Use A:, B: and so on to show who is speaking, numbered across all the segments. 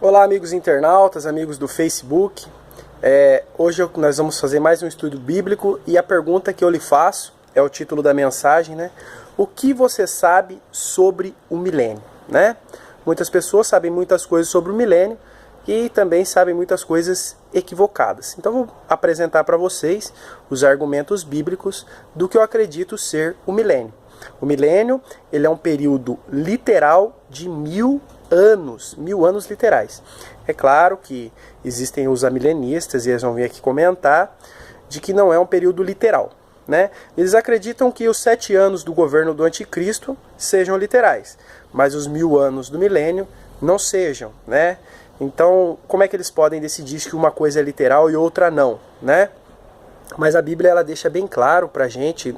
A: Olá, amigos internautas, amigos do Facebook. Hoje nós vamos fazer mais um estudo bíblico e a pergunta que eu lhe faço é o título da mensagem, né? O que você sabe sobre o milênio, né? Muitas pessoas sabem muitas coisas sobre o milênio e também sabem muitas coisas equivocadas. Então vou apresentar para vocês os argumentos bíblicos do que eu acredito ser o milênio. O milênio, ele é um período literal de 1000 anos, 1000 anos literais. É claro que existem os amilenistas, e eles vão vir aqui comentar, de que não é um período literal, né? Eles acreditam que os 7 anos do governo do anticristo sejam literais, mas os 1000 anos do milênio não sejam, né? Então, como é que eles podem decidir que uma coisa é literal e outra não, né? Mas a Bíblia, ela deixa bem claro pra gente,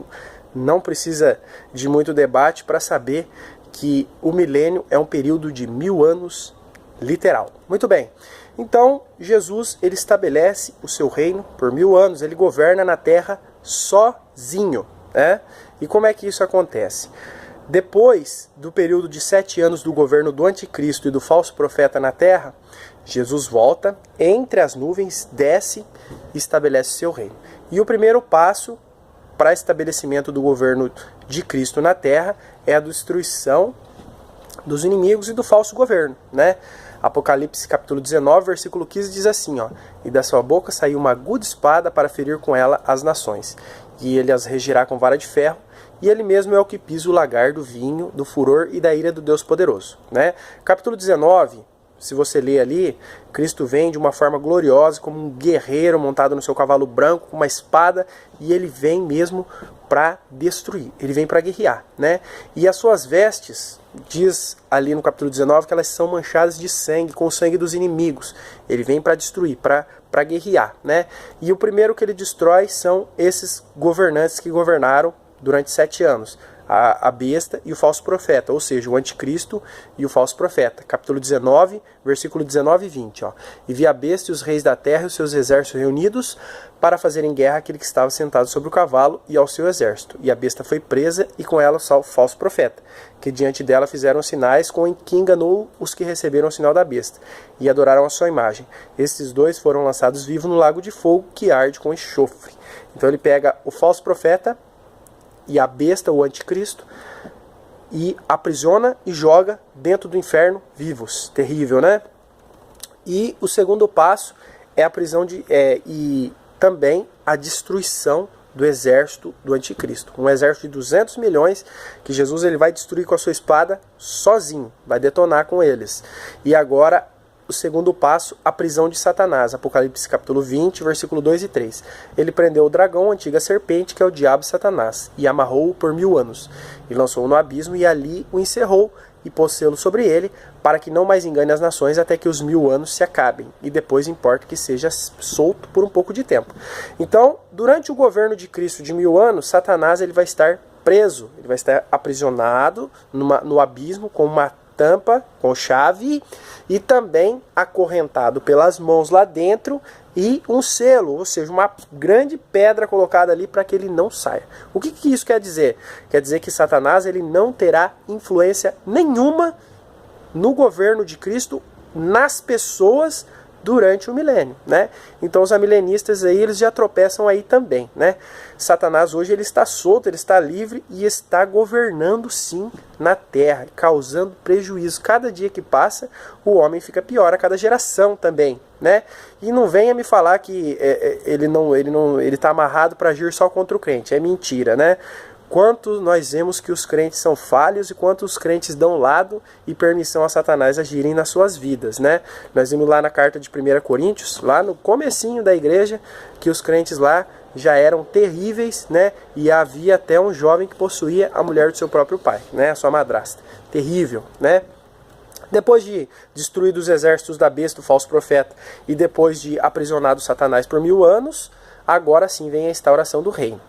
A: não precisa de muito debate para saber que o milênio é um período de 1000 anos literal. Muito bem, então Jesus, ele estabelece o seu reino por 1000 anos, ele governa na terra sozinho, né? E como é que isso acontece? Depois do período de 7 anos do governo do anticristo e do falso profeta na terra, Jesus volta, entre as nuvens, desce e estabelece o seu reino. E o primeiro passo para estabelecimento do governo de Cristo na terra é a destruição dos inimigos e do falso governo, né? Apocalipse capítulo 19, versículo 15 diz assim, ó: e da sua boca saiu uma aguda espada para ferir com ela as nações, e ele as regirá com vara de ferro, e ele mesmo é o que pisa o lagar do vinho, do furor e da ira do Deus poderoso, né? Capítulo 19, se você ler ali, Cristo vem de uma forma gloriosa, como um guerreiro montado no seu cavalo branco, com uma espada, e ele vem mesmo para destruir, ele vem para guerrear, né? E as suas vestes, diz ali no capítulo 19, que elas são manchadas de sangue, com o sangue dos inimigos. Ele vem para destruir, para guerrear, né? E o primeiro que ele destrói são esses governantes que governaram durante 7 anos. A besta e o falso profeta, ou seja, o anticristo e o falso profeta. Capítulo 19, versículo 19 e 20. Ó. E vi a besta e os reis da terra e os seus exércitos reunidos para fazerem guerra àquele que estava sentado sobre o cavalo e ao seu exército. E a besta foi presa e com ela o falso profeta, que diante dela fizeram sinais com que enganou os que receberam o sinal da besta e adoraram a sua imagem. Esses dois foram lançados vivos no lago de fogo que arde com enxofre. Então ele pega o falso profeta e a besta, o anticristo, e aprisiona e joga dentro do inferno vivos. Terrível, né? E o segundo passo é a prisão e também a destruição do exército do anticristo. Um exército de 200 milhões que Jesus, ele vai destruir com a sua espada sozinho, vai detonar com eles. E agora o segundo passo, a prisão de Satanás. Apocalipse capítulo 20, versículo 2 e 3. Ele prendeu o dragão, a antiga serpente, que é o diabo Satanás, e amarrou-o por 1000 anos. E lançou-o no abismo, e ali o encerrou, e pôs selo sobre ele, para que não mais engane as nações até que os 1000 anos se acabem. E depois importa que seja solto por um pouco de tempo. Então, durante o governo de Cristo de 1000 anos, Satanás, ele vai estar preso, ele vai estar aprisionado no abismo com uma tampa, com chave, e também acorrentado pelas mãos lá dentro e um selo, ou seja, uma grande pedra colocada ali para que ele não saia. O que isso quer dizer? Quer dizer que Satanás, ele não terá influência nenhuma no governo de Cristo, nas pessoas, durante o milênio, né? Então os amilenistas aí, eles já tropeçam aí também, né? Satanás hoje, ele está solto, ele está livre e está governando sim na terra, causando prejuízo. Cada dia que passa, o homem fica pior, a cada geração também, né? E não venha me falar que ele está amarrado para agir só contra o crente, é mentira, né? Quanto nós vemos que os crentes são falhos e quanto os crentes dão lado e permissão a Satanás agirem nas suas vidas, né? Nós vimos lá na carta de 1 Coríntios, lá no comecinho da igreja, que os crentes lá já eram terríveis, né? E havia até um jovem que possuía a mulher do seu próprio pai, né? A sua madrasta. Terrível, né? Depois de destruir os exércitos da besta, do falso profeta, e depois de aprisionado Satanás por 1000 anos, agora sim vem a instauração do reino,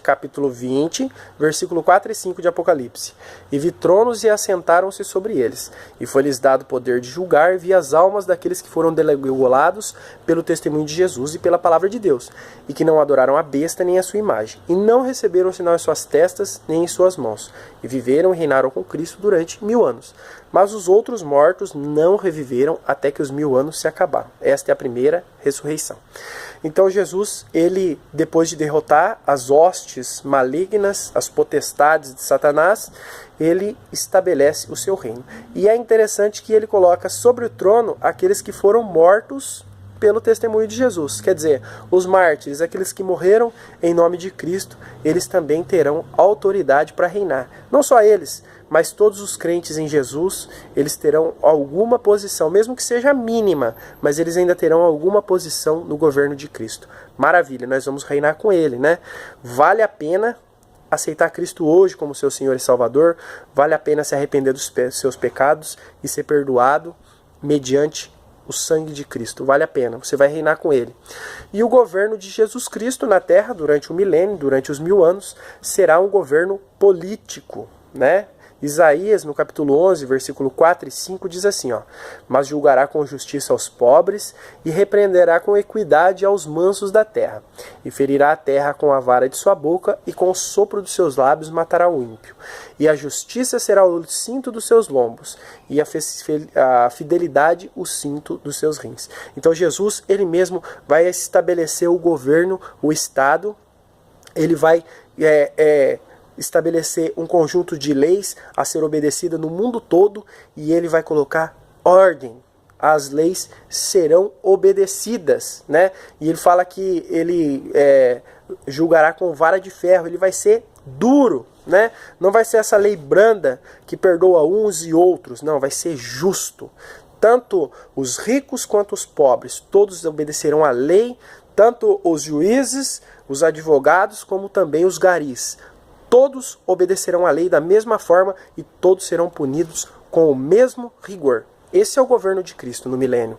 A: capítulo 20, versículo 4 e 5 de Apocalipse. E vi tronos e assentaram-se sobre eles, e foi-lhes dado poder de julgar, e vi as almas daqueles que foram degolados pelo testemunho de Jesus e pela palavra de Deus, e que não adoraram a besta nem a sua imagem, e não receberam sinal em suas testas nem em suas mãos, e viveram e reinaram com Cristo durante 1000 anos. Mas os outros mortos não reviveram até que os 1000 anos se acabaram. Esta é a primeira ressurreição. Então Jesus, ele, depois de derrotar as hostes malignas, as potestades de Satanás, ele estabelece o seu reino. E é interessante que ele coloca sobre o trono aqueles que foram mortos pelo testemunho de Jesus. Quer dizer, os mártires, aqueles que morreram em nome de Cristo, eles também terão autoridade para reinar. Não só eles, mas todos os crentes em Jesus, eles terão alguma posição, mesmo que seja mínima, mas eles ainda terão alguma posição no governo de Cristo. Maravilha, nós vamos reinar com ele, né? Vale a pena aceitar Cristo hoje como seu Senhor e Salvador, vale a pena se arrepender dos seus pecados e ser perdoado mediante o sangue de Cristo. Vale a pena, você vai reinar com ele. E o governo de Jesus Cristo na terra, durante o milênio, durante os 1000 anos, será um governo político, né? Isaías, no capítulo 11, versículo 4 e 5, diz assim, ó: mas julgará com justiça aos pobres e repreenderá com equidade aos mansos da terra, e ferirá a terra com a vara de sua boca, e com o sopro dos seus lábios matará o ímpio. E a justiça será o cinto dos seus lombos, e a fidelidade o cinto dos seus rins. Então Jesus, ele mesmo vai estabelecer o governo, o Estado, ele vai estabelecer um conjunto de leis a ser obedecida no mundo todo, e ele vai colocar ordem. As leis serão obedecidas, né? E ele fala que ele julgará com vara de ferro, ele vai ser duro, né? Não vai ser essa lei branda que perdoa uns e outros, não, vai ser justo. Tanto os ricos quanto os pobres, todos obedecerão à lei, tanto os juízes, os advogados, como também os garis. Todos obedecerão à lei da mesma forma e todos serão punidos com o mesmo rigor. Esse é o governo de Cristo no milênio.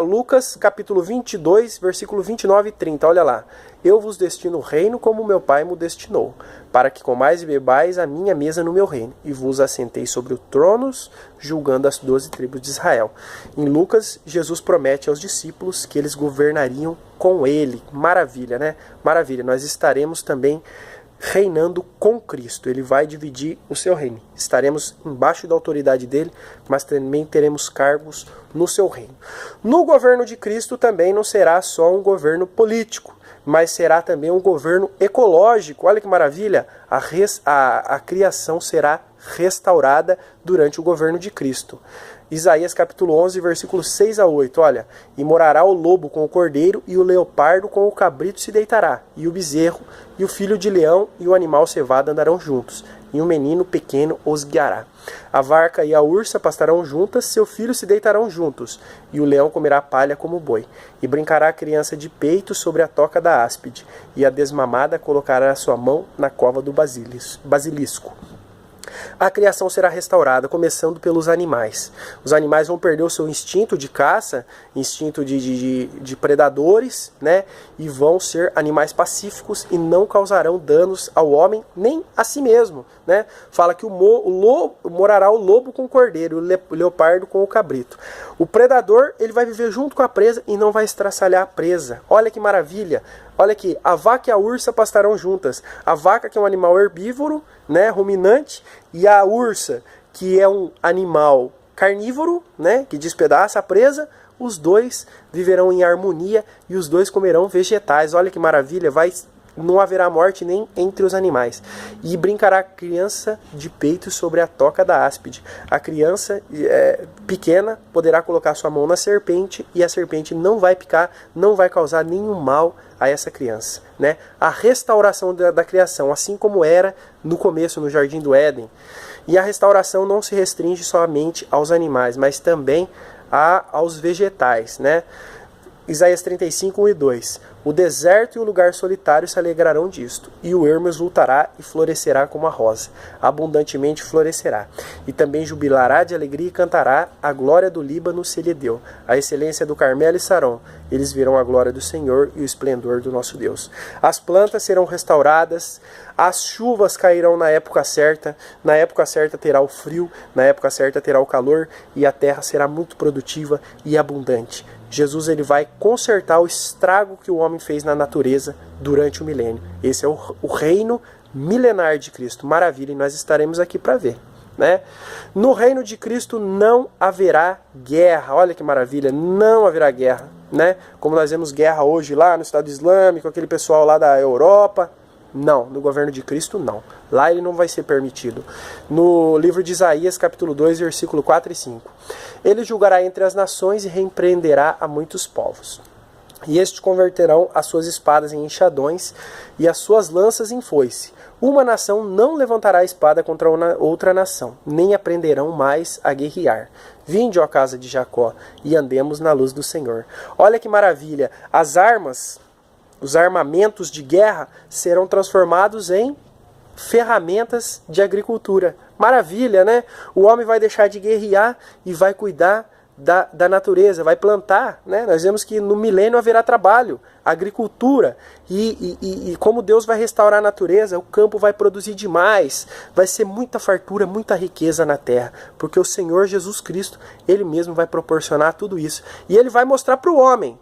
A: Lucas capítulo 22, versículo 29 e 30, olha lá. Eu vos destino o reino como meu Pai me destinou, para que comais e bebais a minha mesa no meu reino, e vos assentei sobre os tronos, julgando as 12 tribos de Israel. Em Lucas, Jesus promete aos discípulos que eles governariam com ele. Maravilha, né? Maravilha. Nós estaremos também reinando com Cristo. Ele vai dividir o seu reino. Estaremos embaixo da autoridade dele, mas também teremos cargos no seu reino. No governo de Cristo também não será só um governo político, mas será também um governo ecológico. Olha que maravilha! A criação será restaurada durante o governo de Cristo. Isaías capítulo 11, versículos 6 a 8, olha: e morará o lobo com o cordeiro, e o leopardo com o cabrito se deitará, e o bezerro, e o filho de leão, e o animal cevado andarão juntos, e um menino pequeno os guiará. A vaca e a ursa pastarão juntas, seu filho se deitarão juntos, e o leão comerá palha como boi, e brincará a criança de peito sobre a toca da áspide, e a desmamada colocará a sua mão na cova do basilisco. A criação será restaurada, começando pelos animais. Os animais vão perder o seu instinto de caça, instinto de predadores, né? E vão ser animais pacíficos e não causarão danos ao homem nem a si mesmo, né? Fala que morará o lobo com o cordeiro, o leopardo com o cabrito. O predador, ele vai viver junto com a presa e não vai estraçalhar a presa. Olha que maravilha! Olha aqui, a vaca e a ursa pastarão juntas. A vaca, que é um animal herbívoro, né, ruminante, e a ursa, que é um animal carnívoro, né, que despedaça a presa, os dois viverão em harmonia e os dois comerão vegetais. Olha que maravilha, não haverá morte nem entre os animais. E brincará a criança de peito sobre a toca da áspide. A criança pequena poderá colocar sua mão na serpente e a serpente não vai picar, não vai causar nenhum mal a essa criança, né? A restauração da criação, assim como era no começo no Jardim do Éden. E a restauração não se restringe somente aos animais, mas também aos vegetais, né? Isaías 35, 1 e 2. O deserto e o lugar solitário se alegrarão disto, e o ermo exultará e florescerá como a rosa, abundantemente florescerá. E também jubilará de alegria e cantará, a glória do Líbano se lhe deu, a excelência do Carmelo e Saron. Eles verão a glória do Senhor e o esplendor do nosso Deus. As plantas serão restauradas, as chuvas cairão na época certa terá o frio, na época certa terá o calor, e a terra será muito produtiva e abundante. Jesus ele vai consertar o estrago que o homem fez na natureza durante o milênio. Esse é o reino milenar de Cristo. Maravilha, e nós estaremos aqui para ver. Né? No reino de Cristo não haverá guerra. Olha que maravilha, não haverá guerra. Né? Como nós vemos guerra hoje lá no Estado Islâmico, aquele pessoal lá da Europa. Não, no governo de Cristo não. Lá ele não vai ser permitido. No livro de Isaías, capítulo 2, versículo 4 e 5. Ele julgará entre as nações e repreenderá a muitos povos. E estes converterão as suas espadas em enxadões e as suas lanças em foice. Uma nação não levantará a espada contra outra nação, nem aprenderão mais a guerrear. Vinde, ó casa de Jacó, e andemos na luz do Senhor. Olha que maravilha, as armas, os armamentos de guerra serão transformados em ferramentas de agricultura. Maravilha, né? O homem vai deixar de guerrear e vai cuidar da natureza, vai plantar, né? Nós vemos que no milênio haverá trabalho, agricultura, e como Deus vai restaurar a natureza, o campo vai produzir demais, vai ser muita fartura, muita riqueza na terra, porque o Senhor Jesus Cristo, Ele mesmo vai proporcionar tudo isso, e Ele vai mostrar para o homem,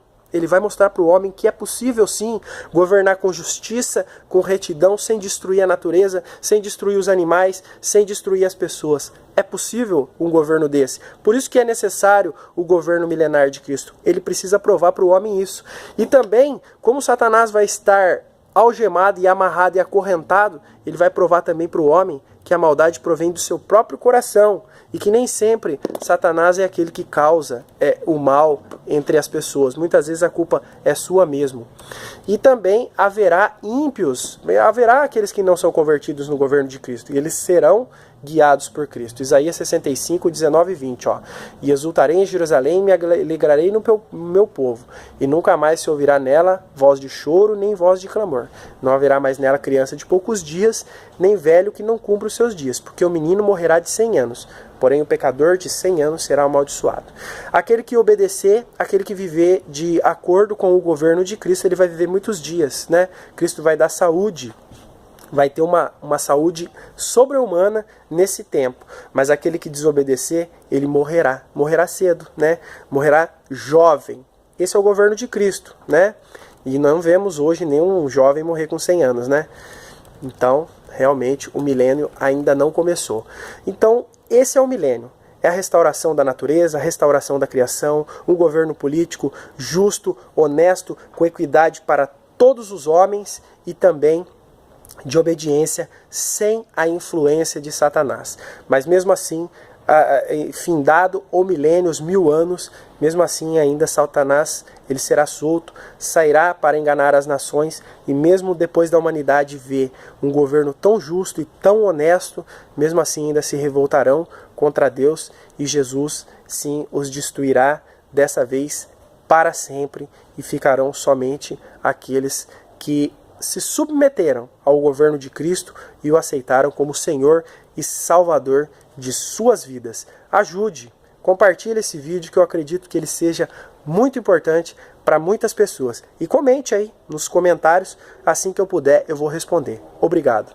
A: que é possível sim governar com justiça, com retidão, sem destruir a natureza, sem destruir os animais, sem destruir as pessoas. É possível um governo desse. Por isso que é necessário o governo milenar de Cristo. Ele precisa provar para o homem isso. E também, como Satanás vai estar algemado e amarrado e acorrentado, ele vai provar também para o homem que a maldade provém do seu próprio coração e que nem sempre Satanás é aquele que causa o mal entre as pessoas. Muitas vezes a culpa é sua mesmo. E também haverá ímpios, haverá aqueles que não são convertidos no governo de Cristo, e eles serão guiados por Cristo. Isaías 65, 19 e 20. Ó. E exultarei em Jerusalém, me alegrarei no meu povo, e nunca mais se ouvirá nela voz de choro, nem voz de clamor. Não haverá mais nela criança de poucos dias, nem velho que não cumpra os seus dias, porque o menino morrerá de 100 anos, porém o pecador de 100 anos será amaldiçoado. Aquele que obedecer, aquele que viver de acordo com o governo de Cristo, ele vai viver muitos dias, né? Cristo vai dar saúde, vai ter uma saúde sobre-humana nesse tempo. Mas aquele que desobedecer, ele morrerá cedo, né? Morrerá jovem. Esse é o governo de Cristo, né? E não vemos hoje nenhum jovem morrer com 100 anos, né? Então, realmente, o milênio ainda não começou. Então, esse é o milênio. É a restauração da natureza, a restauração da criação, um governo político justo, honesto, com equidade para todos os homens e também de obediência sem a influência de Satanás. Mas mesmo assim, findado o milênio, os 1000 anos, mesmo assim ainda Satanás ele será solto, sairá para enganar as nações, e mesmo depois da humanidade ver um governo tão justo e tão honesto, mesmo assim ainda se revoltarão contra Deus, e Jesus sim os destruirá, dessa vez para sempre, e ficarão somente aqueles que se submeteram ao governo de Cristo e o aceitaram como Senhor e Salvador de suas vidas. Ajude, compartilhe esse vídeo, que eu acredito que ele seja muito importante para muitas pessoas. E comente aí nos comentários, assim que eu puder eu vou responder. Obrigado.